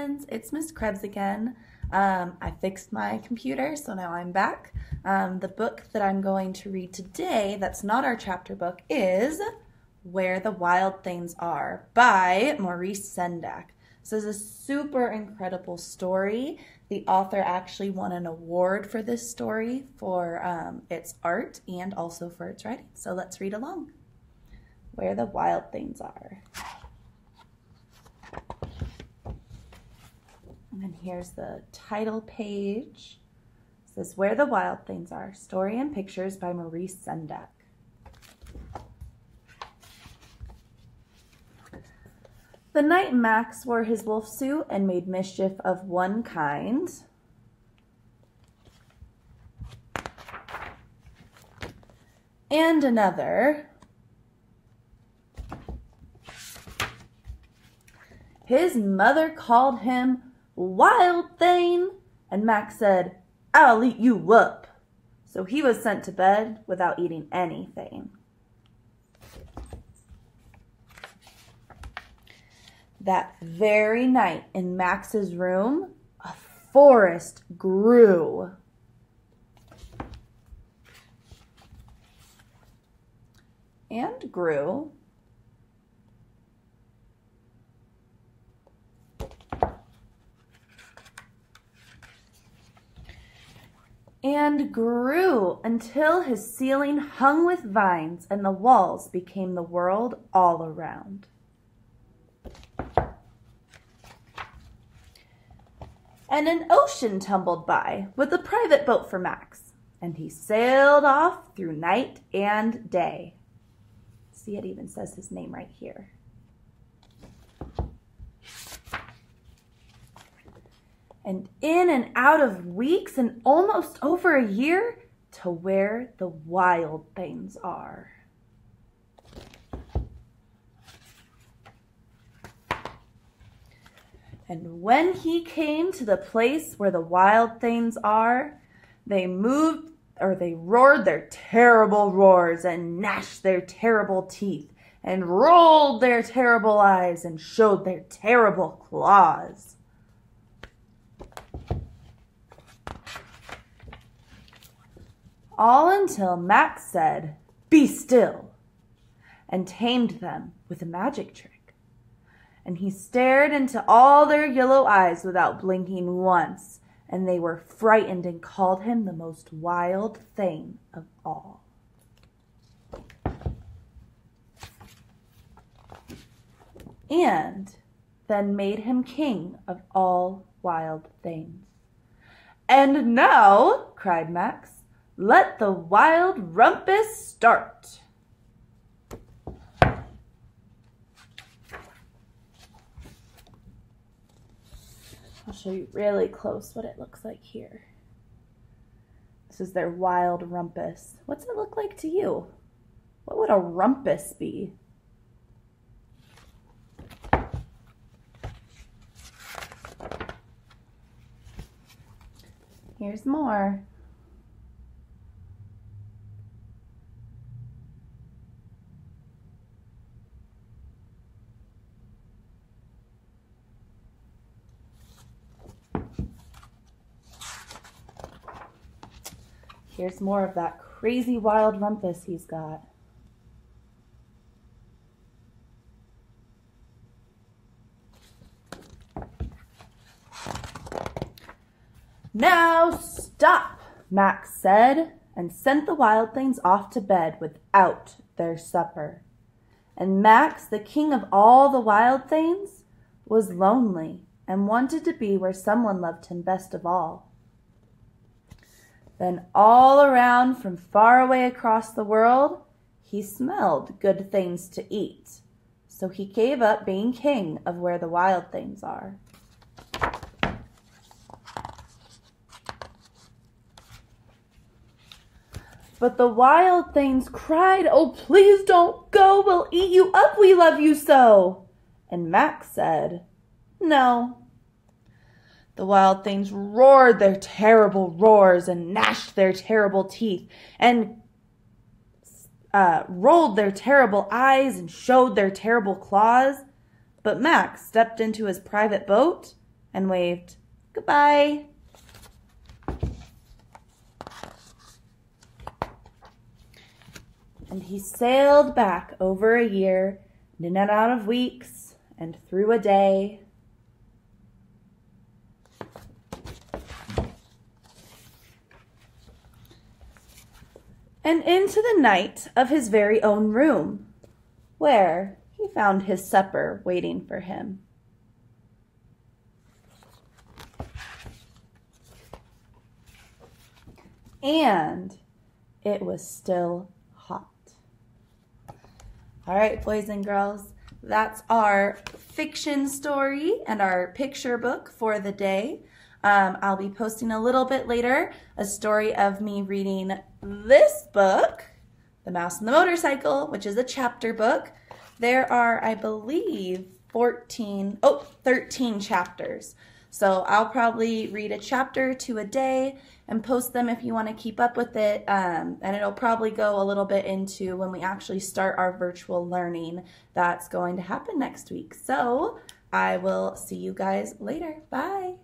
friends, it's Miss Krebs again. I fixed my computer, so now I'm back. The book that I'm going to read today, that's not our chapter book, is Where the Wild Things Are by Maurice Sendak. This is a super incredible story. The author actually won an award for this story for its art and also for its writing. So let's read along. Where the Wild Things Are. And here's the title page. It says Where the Wild Things Are, Story and Pictures by Maurice Sendak. The night Max wore his wolf suit and made mischief of one kind, and another, his mother called him Wild Thing, and Max said, "I'll eat you up." So he was sent to bed without eating anything. That very night in Max's room, a forest grew. And grew. And grew until his ceiling hung with vines and the walls became the world all around. And an ocean tumbled by with a private boat for Max, and he sailed off through night and day. See, it even says his name right here. And in and out of weeks and almost over a year to where the wild things are. And when he came to the place where the wild things are, they roared their terrible roars and gnashed their terrible teeth and rolled their terrible eyes and showed their terrible claws. All until Max said, "Be still," and tamed them with a magic trick. And he stared into all their yellow eyes without blinking once, and they were frightened and called him the most wild thing of all. And then made him king of all wild things. "And now," cried Max, "let the wild rumpus start." I'll show you really close what it looks like here. This is their wild rumpus. What's it look like to you? What would a rumpus be? Here's more. Here's more of that crazy wild rumpus he's got. "Now stop," Max said, and sent the wild things off to bed without their supper. And Max, the king of all the wild things, was lonely and wanted to be where someone loved him best of all. Then all around from far away across the world, he smelled good things to eat. So he gave up being king of where the wild things are. But the wild things cried, "Oh, please don't go. We'll eat you up. We love you so." And Max said, "No." The wild things roared their terrible roars and gnashed their terrible teeth and rolled their terrible eyes and showed their terrible claws. But Max stepped into his private boat and waved goodbye. And he sailed back over a year, and in and out of weeks, and through a day. And into the night of his very own room, where he found his supper waiting for him. And it was still hot. All right, boys and girls, that's our fiction story and our picture book for the day. I'll be posting a little bit later a story of me reading this book, The Mouse and the Motorcycle, which is a chapter book. There are, I believe, 13 chapters. So I'll probably read a chapter or two a day and post them if you want to keep up with it. And it'll probably go a little bit into when we actually start our virtual learning that's going to happen next week. So I will see you guys later. Bye.